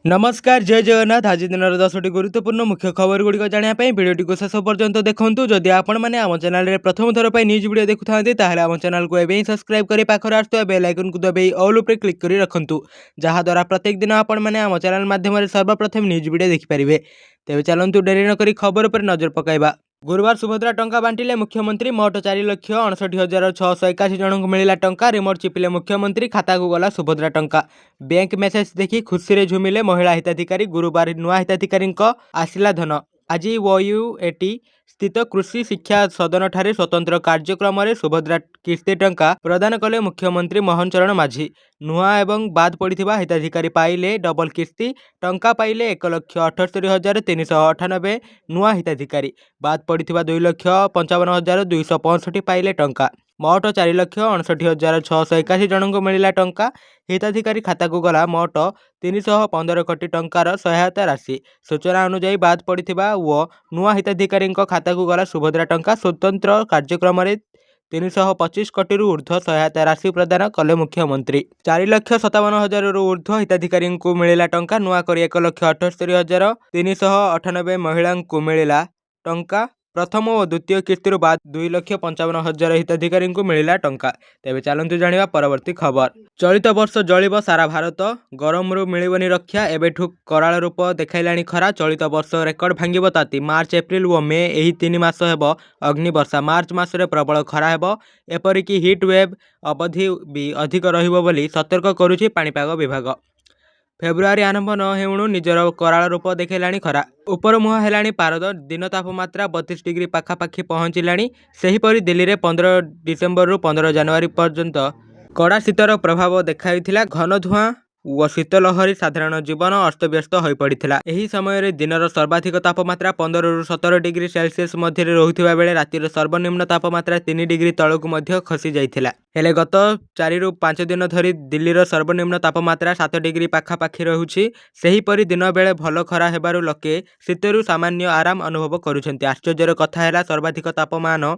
नमस्कार जय जगन्नाथ। आज दिन 10टी गुरुत्वपूर्ण मुख्य खबर गुड़िक जानापी भिडियोटी को शेष पर्यंत देखूँ। जदि आपण मैंने आम चैनल में प्रथम थर पर न्यूज वीडियो देखुं ताहले आम चैनल को एवं सब्सक्राइब कर पाखर आसुवा बेल आइकन को दबाई ऑल उपर क्लिक कर रखुँ, जहाद्वारा प्रत्येक दिन आपण मैंने आम चैनल माध्यम सर्वप्रथम न्यूज वीडियो देखिपारे। तेज चलतु डेरी नक खबर पर नजर पकाइबा। गुरुवार सुभद्रा टंका बांटिले मुख्यमंत्री। मोट 4,59,681 जन को मिला टंका। रिमोट चिपिले मुख्यमंत्री, खाता को गला सुभद्रा टंका। बैंक मेसेज देखि खुशी रे झुमिले महिला हिताधिकारी। गुरुवार नुआ हिताधिकारी आसिला धन। आज OUAT स्थित कृषि शिक्षा सदन ठारे स्वतंत्र कार्यक्रम में सुभद्रा किस्ती टंका प्रदान कले मुख्यमंत्री मोहन चरण माझी। नुआ एवं बाद पड़ता हिताधिकारी पाइले डबल किस्ती टंका पाइले 1,78,398 नुआ हिताधिकारी। बाद पड़ता 2,55,265 पाइले टंका। मोट 4,59,681 जन को मिला टंका। हिताधिकारी खाता को गला मोट 315 कोटी टंकार सहायता राशि। सूचना अनुसार बाद पड़ता व नुआ हिताधिकारी खाता को गला सुभद्रा टंका। स्वतंत्र कार्यक्रम में 325 कोटी ऊर्ध्व सहायता राशि प्रदान कले मुख्यमंत्री। 4,57,000 ऊर्ध्व हिताधिकारी को मिला टंका। नुआ कर 1,78,398 महिला को मिला टंका। प्रथम और द्वितीय किस्ती बाद 2,55,000 हिताधिकारी को मिला टंका। तेज चलतु जाना परवर्ती खबर। चलित वर्ष जलिब सारा भारत। गरम रू मिलबनी रक्षा। एबेठू कराल रूप देखला खरा। चलित वर्ष रेकर्ड भांगिब ताती। मार्च, एप्रिल और मे यही 3 मास हेब अग्निवर्षा। मार्च मासरे प्रबल खरा हेब। एपरिकी हिट वेव अवधि भी अधिक रहिबो बोली सतर्क करुछि पाणीपाग विभाग। फेब्रुआरी आरंभ न हेउणु निजर कराल रूप देखलाणी खरा। उपर मुहां हेलाणी पारद। दिन तापमात्रा 32 डिग्री पाखापाखि पहुंचलाणी। सेहीपरि दिल्ली में 15 डिसेम्बर 15 जनवरी पर्यंत कड़ा शीतर प्रभाव देखाइथिला। घन धुआं व शीतलहरी साधारण जीवन अस्तव्यस्त हो पड़ा। यही समय दिनर सर्वाधिक तापमात्रा 15 ରୁ 17 डिग्री सेल्सियस मध्य रहुथिबा बेले रातिर सर्वनिम्न तापमात्रा 3 डिग्री तलकू मध्य खसी जाइथिला। हेले गत 4 ରୁ 5 दिन धरी दिल्लीर सर्वनिम्न तापमात्रा 7 डिग्री पाखापाखि रहुछि। सेहीपरि दिन बेले भल खरा हेबारु लोके शीतरू सामान्य आराम अनुभव करुछन्ति। आश्चर्यर कथा हेला सर्वाधिक तापमान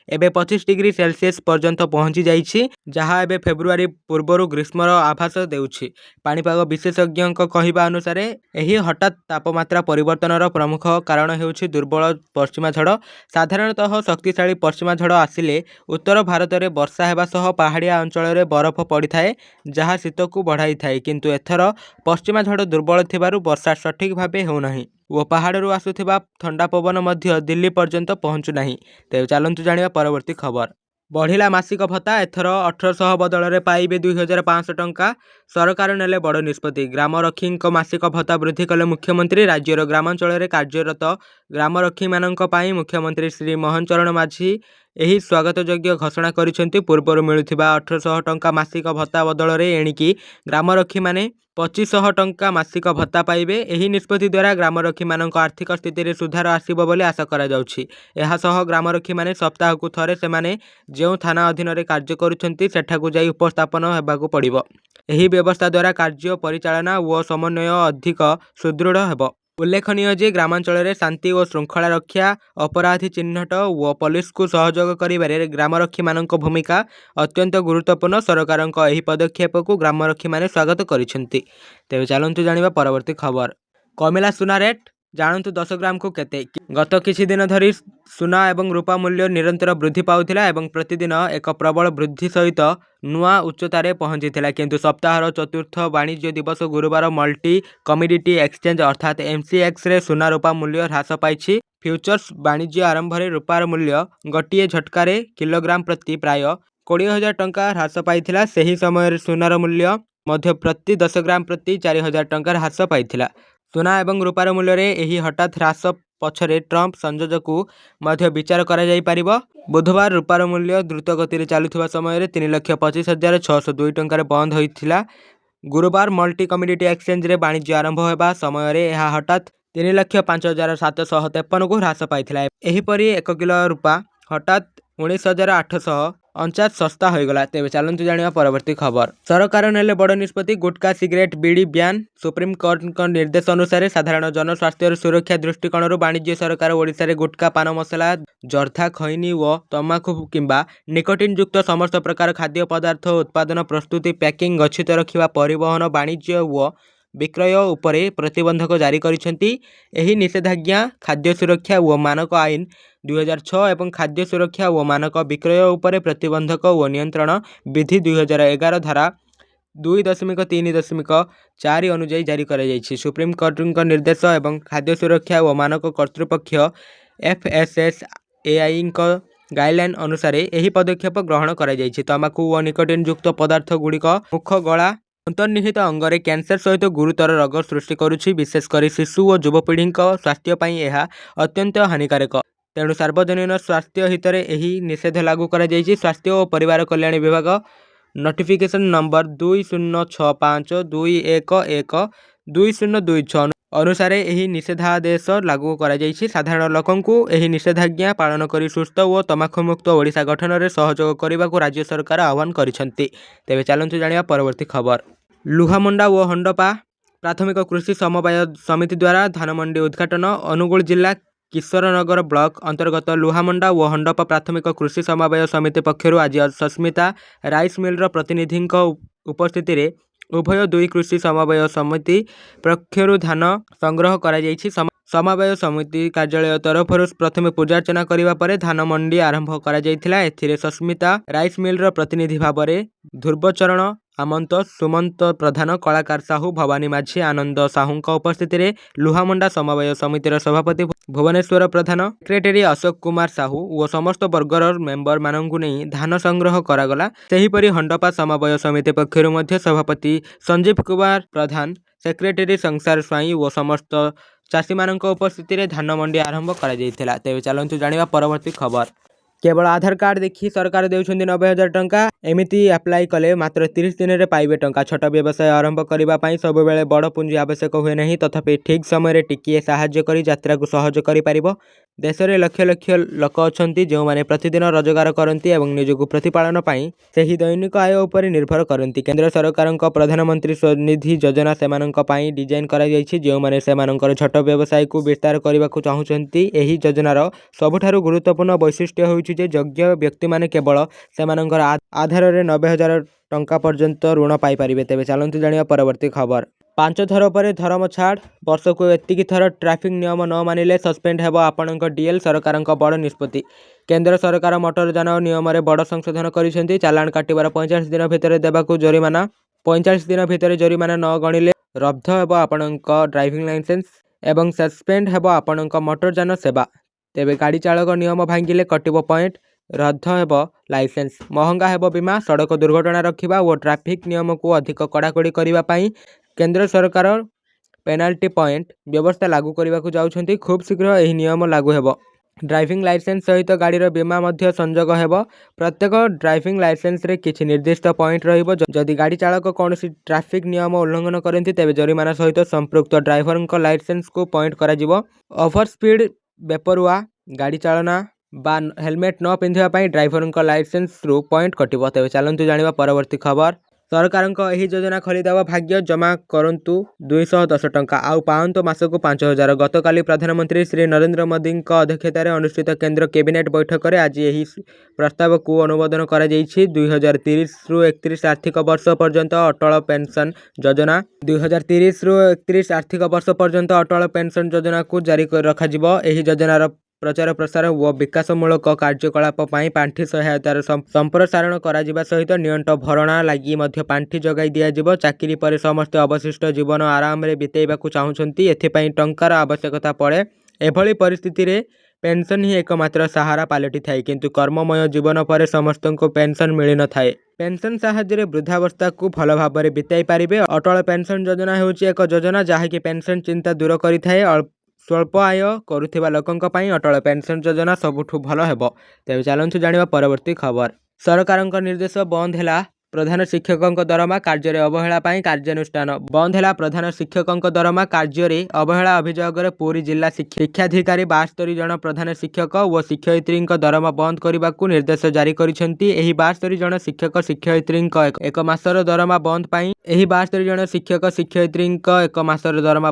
एबे 25 डिग्री सेल्सियस पर्यंत पहुंची जाइछि, जहाँ एबे फेब्रुआरी पूर्वरु ग्रीष्मर आभास देउछि। पाणीपाग विशेषज्ञों कहवा अनुसार यही हठात तापमात्रा परिवर्तनर प्रमुख कारण हेउछि दुर्बल पश्चिमा झड़। साधारणतः शक्तिशाली पश्चिमा झड़ आसिले उत्तर भारत में वर्षा हेबा सह पहाड़िया अंचल में बरफ पड़ी थाए, जहाँ शीत को बढ़ाई थाए। किंतु एथर पश्चिमा झड़ दुर्बल थिबारु वर्षा सठिक भावे हेउनाही वो पहाड़ू आसुथिबा ठंडा पवन मध्य दिल्ली पर्यंत पहुँचु नाही। तेज चलतु जानिबा परवर्ती खबर। बढ़िला मासिक भत्ता। एथर 1800 बदल में पाइबे 2,500 टंका। सरकार नेले बड़ निष्पत्ति। ग्रामरक्षी मासिक भत्ता वृद्धि कले मुख्यमंत्री। राज्यर ग्रामांचल में कार्यरत ग्रामरक्षी मानक पाई मुख्यमंत्री श्री मोहन चरण माझी यही स्वागत योग्य घोषणा करिसेंति। पूर्वर मिलुथिबा 1800 टंका मासिक भत्ता बदल में एणिकी ग्रामरक्षी माने 2500 टंका मासिक भत्ता पाइबे। एही निष्पत्ति द्वारा ग्रामरक्षी मानक आर्थिक स्थिति में सुधार आसिबो बोली आशा करा जाउछि। एहा सह ग्रामरक्षी माने सप्ताह को थरे सेमाने जो थाना अधीन रे कार्य करुछन्ति सेठाकू जाई उपस्थापन हेबाकू पड़िबो। एही व्यवस्था द्वारा कार्य परिचालना व समन्वय अधिक सुदृढ़ हेबो। उल्लेखनीय जे ग्रामांचल में शांति और श्रृंखला रक्षा, अपराधी चिन्हट व पुलिस को सहयोग करिबारे ग्रामरक्षी मानक भूमिका अत्यंत गुरुत्वपूर्ण। सरकार एही पदक्षेप को ग्रामरक्षी माने स्वागत करिसेंति। तेबे चलंतु जानिबा परवर्ती खबर। कमिला सुना रेट। जानतु 10 ग्राम को केते। गत किछि दिन धरी सुना एवं रूपा मूल्य निरंतर वृद्धि पाउथिला एवं प्रतिदिन एक प्रबल वृद्धि सहित नुआ उच्चतारे पहुंचीथिला। किंतु सप्ताहर चतुर्थ वाणिज्य दिवस गुरुवार मल्टी कमोडिटी एक्सचेंज अर्थात MCX रे सुना रूपा मूल्य ह्रास पाइछि। फ्यूचर्स वाणिज्य आरंभ में रूपार मूल्य गोटे झटकारे किलोग्राम प्रति प्राय 20,000 टंका ह्रास पाइथिला। सेही समय सुनार मूल्य मध्य प्रति 10 ग्राम प्रति 4,000 टंका ह्रास पाइथिला। सुना एवं रूपार मूल्य रे एही हठात ह्रास पछरे ट्रंप संयोजकू मध्य विचार करा जाई परिबो। बुधवार रूपार मूल्य द्रुत गति चलुथिबा समय 3,25,602 टंका बंद होइथिला। गुरुवार मल्टी कमोडिटी एक्सचेंज रे वाणिज्य आरंभ होबा समय यह हठात 3,05,753 को ह्रास पाइथिला। एहीपरि 1 किलो रूपा हठात 19,849 सस्ता होइगला। तेबे चलंतु जानिबा परवर्ती खबर। सरकार नेले बड़ निष्पत्ति। गुटखा सिगरेट बीड़ी ब्यान। सुप्रीम कोर्ट निर्देश अनुसार साधारण जनस्वास्थ्य सुरक्षा दृष्टिकोण वाणिज्य सरकार ओडिशा रे गुटखा, पान मसला, जर्दा, खैनी व तंबाकू किंबा निकोटिन युक्त समस्त प्रकार खाद्य पदार्थ उत्पादन, प्रस्तुति, पैकिंग, गच्छित रखिबा, परिवहन, वाणिज्य व ବିକ୍ରୟ ଉପରେ ପ୍ରତିବନ୍ଧକ ଜାରି କରିଛନ୍ତି। ଏହି ନିଷେଧାଜ୍ଞା ଖାଦ୍ୟ ସୁରକ୍ଷା ଓ ମାନକ ଆଇନ 2006 ଏବଂ ଖାଦ୍ୟ ସୁରକ୍ଷା ଓ ମାନକ ବିକ୍ରୟ ଉପରେ ପ୍ରତିବନ୍ଧକ ଓ ନିୟନ୍ତ୍ରଣ ବିଧି 2011 ଧାରା 2.3.4 ଅନୁଯାୟୀ ଜାରି କରାଯାଇଛି। ସୁପ୍ରିମକୋର୍ଟଙ୍କ ନିର୍ଦ୍ଦେଶ ଏବଂ ଖାଦ୍ୟ ସୁରକ୍ଷା ଓ ମାନକ କର୍ତ୍ତୃପକ୍ଷ FSSAIଙ୍କ ଗାଇଡଲାଇନ ଅନୁସାରେ ଏହି ପଦକ୍ଷେପ ଗ୍ରହଣ କରାଯାଇଛି। ତମାଖୁ ଓ ନିକୋଟିନ ଯୁକ୍ତ ପଦାର୍ଥ ଗୁଡ଼ିକ ମୁଖ, ଗଳା, ଅନ୍ତର୍ନିହିତ ଅଙ୍ଗରେ କ୍ୟାନ୍ସର ସହିତ ଗୁରୁତର ରୋଗ ସୃଷ୍ଟି କରୁଛି। ବିଶେଷ କରି ଶିଶୁ ଓ ଯୁବପିଢ଼ିଙ୍କ ସ୍ୱାସ୍ଥ୍ୟ ପାଇଁ ଏହା ଅତ୍ୟନ୍ତ ହାନିକାରକ। ତେଣୁ ସାର୍ବଜନୀନ ସ୍ୱାସ୍ଥ୍ୟ ହିତରେ ଏହି ନିଷେଧ ଲାଗୁ କରାଯାଇଛି। ସ୍ୱାସ୍ଥ୍ୟ ଓ ପରିବାର କଲ୍ୟାଣ ବିଭାଗ ନୋଟିଫିକେସନ ନମ୍ବର 206521112026 ଅନୁସାରେ ଏହି ନିଷେଧାଦେଶ ଲାଗୁ କରାଯାଇଛି। ସାଧାରଣ ଲୋକଙ୍କୁ ଏହି ନିଷେଧାଜ୍ଞା ପାଳନ କରି ସୁସ୍ଥ ଓ ତମାଖୁମୁକ୍ତ ଓଡ଼ିଶା ଗଠନରେ ସହଯୋଗ କରିବାକୁ ରାଜ୍ୟ ସରକାର ଆହ୍ୱାନ କରିଛନ୍ତି। ତେବେ ଚାଲନ୍ତୁ ଜାଣିବା ପରବର୍ତ୍ତୀ ଖବର। ଲୁହାମଣ୍ଡା ଓ ହଣ୍ଡପା ପ୍ରାଥମିକ କୃଷି ସମବାୟ ସମିତି ଦ୍ୱାରା ଧାନମଣ୍ଡି ଉଦ୍ଘାଟନ। ଅନୁଗୁଳ ଜିଲ୍ଲା କିଶୋରନଗର ବ୍ଲକ ଅନ୍ତର୍ଗତ ଲୁହାମଣ୍ଡା ଓ ହଣ୍ଡପା ପ୍ରାଥମିକ କୃଷି ସମବାୟ ସମିତି ପକ୍ଷରୁ ଆଜି ସସ୍ମିତା ରାଇସ୍ ମିଲର ପ୍ରତିନିଧିଙ୍କ ଉପସ୍ଥିତିରେ ଉଭୟ ଦୁଇ କୃଷି ସମବାୟ ସମିତି ପକ୍ଷରୁ ଧାନ ସଂଗ୍ରହ କରାଯାଇଛି। ସମବାୟ ସମିତି କାର୍ଯ୍ୟାଳୟ ତରଫରୁ ପ୍ରଥମେ ପୂଜାର୍ଚ୍ଚନା କରିବା ପରେ ଧାନ ମଣ୍ଡି ଆରମ୍ଭ କରାଯାଇଥିଲା। ଏଥିରେ ସସ୍ମିତା ରାଇସ୍ ମିଲର ପ୍ରତିନିଧି ଭାବରେ ଧ୍ରୁବଚରଣ ଆମନ୍ତ, ସୁମନ୍ତ ପ୍ରଧାନ, କଳାକାର ସାହୁ, ଭବାନୀ ମାଝୀ, ଆନନ୍ଦ ସାହୁଙ୍କ ଉପସ୍ଥିତିରେ ଲୁହାମଣ୍ଡା ସମବାୟ ସମିତିର ସଭାପତି ଭୁବନେଶ୍ୱର ପ୍ରଧାନ, ସେକ୍ରେଟାରୀ ଅଶୋକ କୁମାର ସାହୁ ଓ ସମସ୍ତ ବର୍ଗର ମେମ୍ବର ମାନଙ୍କୁ ନେଇ ଧାନ ସଂଗ୍ରହ କରାଗଲା। ସେହିପରି ହଣ୍ଡପା ସମବାୟ ସମିତି ପକ୍ଷରୁ ମଧ୍ୟ ସଭାପତି ସଞ୍ଜୀବ କୁମାର ପ୍ରଧାନ, ସେକ୍ରେଟାରୀ ସଂସାର ସ୍ୱାଇଁ ଓ ସମସ୍ତ ଚାଷୀମାନଙ୍କ ଉପସ୍ଥିତିରେ ଧାନ ମଣ୍ଡି ଆରମ୍ଭ କରାଯାଇଥିଲା। ତେବେ ଚାଲନ୍ତୁ ଜାଣିବା ପରବର୍ତ୍ତୀ ଖବର। କେବଳ ଆଧାର କାର୍ଡ ଦେଖି ସରକାର ଦେଉଛନ୍ତି 90,000 ଟଙ୍କା। ଏମିତି ଆପ୍ଲାଏ କଲେ ମାତ୍ର 30 ଦିନରେ ପାଇବେ ଟଙ୍କା। ଛୋଟ ବ୍ୟବସାୟ ଆରମ୍ଭ କରିବା ପାଇଁ ସବୁବେଳେ ବଡ଼ ପୁଞ୍ଜି ଆବଶ୍ୟକ ହୁଏ ନାହିଁ। ତଥାପି ଠିକ୍ ସମୟରେ ଟିକିଏ ସାହାଯ୍ୟ କରି ଯାତ୍ରାକୁ ସହଜ କରିପାରିବ। ଦେଶରେ ଲକ୍ଷ ଲକ୍ଷ ଲୋକ ଅଛନ୍ତି ଯେଉଁମାନେ ପ୍ରତିଦିନ ରୋଜଗାର କରନ୍ତି ଏବଂ ନିଜକୁ ପ୍ରତିପାଳନ ପାଇଁ ସେହି ଦୈନିକ ଆୟ ଉପରେ ନିର୍ଭର କରନ୍ତି। କେନ୍ଦ୍ର ସରକାରଙ୍କ ପ୍ରଧାନମନ୍ତ୍ରୀ ସ୍ୱନିଧି ଯୋଜନା ସେମାନଙ୍କ ପାଇଁ ଡିଜାଇନ କରାଯାଇଛି ଯେଉଁମାନେ ସେମାନଙ୍କର ଛୋଟ ବ୍ୟବସାୟକୁ ବିସ୍ତାର କରିବାକୁ ଚାହୁଁଛନ୍ତି। ଏହି ଯୋଜନାର ସବୁଠାରୁ ଗୁରୁତ୍ୱପୂର୍ଣ୍ଣ ବୈଶିଷ୍ଟ୍ୟ ହେଉଛି ଯେ ଯୋଗ୍ୟ ବ୍ୟକ୍ତିମାନେ କେବଳ ସେମାନଙ୍କର ଆଧାରରେ 90,000 ଟଙ୍କା ପର୍ଯ୍ୟନ୍ତ ଋଣ ପାଇପାରିବେ। ତେବେ ଚାଲନ୍ତୁ ଜାଣିବା ପରବର୍ତ୍ତୀ ଖବର। 5 ଥର ପରେ ଧରମ ଛାଡ଼, ବର୍ଷକୁ ଏତିକି ଥର ଟ୍ରାଫିକ ନିୟମ ନ ମାନିଲେ ସସ୍ପେଣ୍ଡ ହେବ ଆପଣଙ୍କ ଡିଏଲ୍। ସରକାରଙ୍କ ବଡ଼ ନିଷ୍ପତ୍ତି। କେନ୍ଦ୍ର ସରକାର ମୋଟର ଯାନ ନିୟମରେ ବଡ଼ ସଂଶୋଧନ କରିଛନ୍ତି। ଚାଲାଣ କାଟିବାର 45 ଦିନ ଭିତରେ ଦେବାକୁ ଜରିମାନା। 45 ଦିନ ଭିତରେ ଜରିମାନା ନ ଗଣିଲେ ରଦ୍ଦ ହେବ ଆପଣଙ୍କ ଡ୍ରାଇଭିଂ ଲାଇସେନ୍ସ ଏବଂ ସସ୍ପେଣ୍ଡ ହେବ ଆପଣଙ୍କ ମୋଟର ଯାନ ସେବା। ତେବେ ଗାଡ଼ି ଚାଳକ ନିୟମ ଭାଙ୍ଗିଲେ କଟିବ ପଏଣ୍ଟ, ରଦ୍ଦ ହେବ ଲାଇସେନ୍ସ, ମହଙ୍ଗା ହେବ ବୀମା। ସଡ଼କ ଦୁର୍ଘଟଣା ରୋକିବା ଓ ଟ୍ରାଫିକ ନିୟମକୁ ଅଧିକ କଡ଼ାକଡ଼ି କରିବା ପାଇଁ କେନ୍ଦ୍ର ସରକାର ପେନାଲ୍ଟି ପଏଣ୍ଟ ବ୍ୟବସ୍ଥା ଲାଗୁ କରିବାକୁ ଯାଉଛନ୍ତି। ଖୁବ୍ ଶୀଘ୍ର ଏହି ନିୟମ ଲାଗୁ ହେବ। ଡ୍ରାଇଭିଂ ଲାଇସେନ୍ସ ସହିତ ଗାଡ଼ିର ବୀମା ମଧ୍ୟ ସଂଯୋଗ ହେବ। ପ୍ରତ୍ୟେକ ଡ୍ରାଇଭିଂ ଲାଇସେନ୍ସରେ କିଛି ନିର୍ଦ୍ଦିଷ୍ଟ ପଏଣ୍ଟ ରହିବ। ଯଦି ଗାଡ଼ି ଚାଳକ କୌଣସି ଟ୍ରାଫିକ ନିୟମ ଉଲ୍ଲଂଘନ କରନ୍ତି ତେବେ ଜରିମାନା ସହିତ ସମ୍ପୃକ୍ତ ଡ୍ରାଇଭରଙ୍କ ଲାଇସେନ୍ସକୁ ପଏଣ୍ଟ କରାଯିବ। ଓଭର ସ୍ପିଡ୍, ବେପରୁଆ ଗାଡ଼ି ଚାଳନା ବା ହେଲମେଟ୍ ନ ପିନ୍ଧିବା ପାଇଁ ଡ୍ରାଇଭରଙ୍କ ଲାଇସେନ୍ସରୁ ପଏଣ୍ଟ କଟିବ। ତେବେ ଚାଲନ୍ତୁ ଜାଣିବା ପରବର୍ତ୍ତୀ ଖବର। ସରକାରଙ୍କ ଏହି ଯୋଜନା ଖୋଲିଦେବ ଭାଗ୍ୟ। ଜମା କରନ୍ତୁ 210 ଟଙ୍କା ଆଉ ପାଆନ୍ତୁ ମାସକୁ 5,000। ଗତକାଲି ପ୍ରଧାନମନ୍ତ୍ରୀ ଶ୍ରୀ ନରେନ୍ଦ୍ର ମୋଦିଙ୍କ ଅଧ୍ୟକ୍ଷତାରେ ଅନୁଷ୍ଠିତ କେନ୍ଦ୍ର କ୍ୟାବିନେଟ୍ ବୈଠକରେ ଆଜି ଏହି ପ୍ରସ୍ତାବକୁ ଅନୁମୋଦନ କରାଯାଇଛି। 2030ରୁ 31 ଆର୍ଥିକ ବର୍ଷ ପର୍ଯ୍ୟନ୍ତ ଅଟଳ ପେନ୍ସନ ଯୋଜନା 2030ରୁ 31 ଆର୍ଥିକ ବର୍ଷ ପର୍ଯ୍ୟନ୍ତ ଅଟଳ ପେନ୍ସନ ଯୋଜନାକୁ ଜାରି ରଖାଯିବ। ଏହି ଯୋଜନାର ପ୍ରଚାର ପ୍ରସାର ଓ ବିକାଶମୂଳକ କାର୍ଯ୍ୟକଳାପ ପାଇଁ ପାଣ୍ଠି ସହାୟତାର ସମ୍ପ୍ରସାରଣ କରାଯିବା ସହିତ ନିଅଣ୍ଟ ଭରଣା ଲାଗି ମଧ୍ୟ ପାଣ୍ଠି ଯୋଗାଇ ଦିଆଯିବ। ଚାକିରି ପରେ ସମସ୍ତେ ଅବଶିଷ୍ଟ ଜୀବନ ଆରାମରେ ବିତେଇବାକୁ ଚାହୁଁଛନ୍ତି, ଏଥିପାଇଁ ଟଙ୍କାର ଆବଶ୍ୟକତା ପଡ଼େ। ଏଭଳି ପରିସ୍ଥିତିରେ ପେନ୍ସନ ହିଁ ଏକମାତ୍ର ସାହାରା ପାଲଟିଥାଏ। କିନ୍ତୁ କର୍ମମୟ ଜୀବନ ପରେ ସମସ୍ତଙ୍କୁ ପେନ୍ସନ ମିଳିନଥାଏ। ପେନ୍ସନ ସାହାଯ୍ୟରେ ବୃଦ୍ଧାବସ୍ଥାକୁ ଭଲ ଭାବରେ ବିତାଇ ପାରିବେ। ଅଟଳ ପେନ୍ସନ ଯୋଜନା ହେଉଛି ଏକ ଯୋଜନା ଯାହାକି ପେନ୍ସନ ଚିନ୍ତା ଦୂର କରିଥାଏ। ସ୍ୱଳ୍ପ ଆୟ କରୁଥିବା ଲୋକଙ୍କ ପାଇଁ ଅଟଳ ପେନ୍ସନ ଯୋଜନା ସବୁଠୁ ଭଲ ହେବ। ତେବେ ଚାଲନ୍ତୁ ଜାଣିବା ପରବର୍ତ୍ତୀ ଖବର। ସରକାରଙ୍କ ନିର୍ଦ୍ଦେଶ, ବନ୍ଦ ହେଲା ପ୍ରଧାନ ଶିକ୍ଷକଙ୍କ ଦରମା। କାର୍ଯ୍ୟରେ ଅବହେଳା ପାଇଁ କାର୍ଯ୍ୟାନୁଷ୍ଠାନ। ବନ୍ଦ ହେଲା ପ୍ରଧାନ ଶିକ୍ଷକଙ୍କ ଦରମା। କାର୍ଯ୍ୟରେ ଅବହେଳା ଅଭିଯୋଗରେ ପୁରୀ ଜିଲ୍ଲା ଶିକ୍ଷାଧିକାରୀ 72 ଜଣ ପ୍ରଧାନ ଶିକ୍ଷକ ଓ ଶିକ୍ଷୟିତ୍ରୀଙ୍କ ଦରମା ବନ୍ଦ କରିବାକୁ ନିର୍ଦ୍ଦେଶ ଜାରି କରିଛନ୍ତି। ଏହି 72 ଜଣ ଶିକ୍ଷକ ଶିକ୍ଷୟିତ୍ରୀଙ୍କ ଏକ ମାସର ଦରମା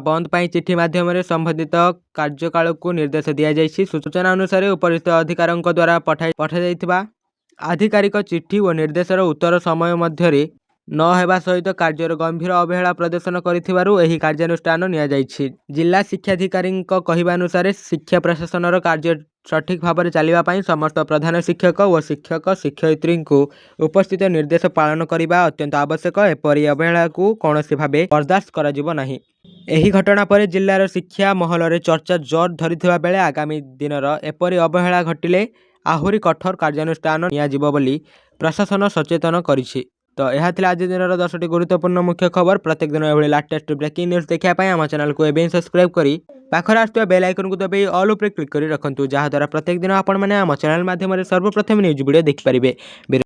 ବନ୍ଦ ପାଇଁ ଚିଠି ମାଧ୍ୟମରେ ସମ୍ବନ୍ଧିତ କାର୍ଯ୍ୟାଳୟକୁ ନିର୍ଦ୍ଦେଶ ଦିଆଯାଇଛି। ସୂଚନା ଅନୁସାରେ ଉପରିସ୍ଥ ଅଧିକାରୀଙ୍କ ଦ୍ୱାରା ପଠାଯାଇଥିବା ଆଧିକାରିକ ଚିଠି ଓ ନିର୍ଦ୍ଦେଶର ଉତ୍ତର ସମୟ ମଧ୍ୟରେ न हेबा सहित कार्यर गंभीर अवहेला प्रदर्शन करिथिबारु एही कार्यानुष्ठान निया जाइछि। जिला शिक्षाधिकारीଙ୍କ कहिबानुसार शिक्षा प्रशासनर कार्य सठिक भाव चलिबा पई समस्त प्रधान शिक्षक और शिक्षक शिक्षयित्री को उपस्थित निर्देश पालन करने अत्यंत आवश्यक। एपरी अवहेला को कौनसी भावे बर्दाश्त करा जिवो नाही। एही घटना पर जिलार शिक्षा महल में चर्चा जोर धरिथिबा बेले आगामी दिनर एपरी अवहेला घटिले आहुरी कठोर कार्यानुष्ठान नियाजिबो बोली प्रशासन सचेतन करिछि। तो यह आज दिन 10टी गुरुत्वपूर्ण मुख्य खबर। प्रत्येक दिन एभली लेटेस्ट ब्रेकिंग न्यूज देखा आम चैनल को एवं सब्सक्राइब करी पाखर आसुवा बेल आइकन को दबाई ऑल उपरे क्लिक करी रखंतु, जहाद्वारा प्रत्येक दिन आपण मैंने आम चैनल माध्यम सर्वप्रथम न्यूज वीडियो देखिपारे।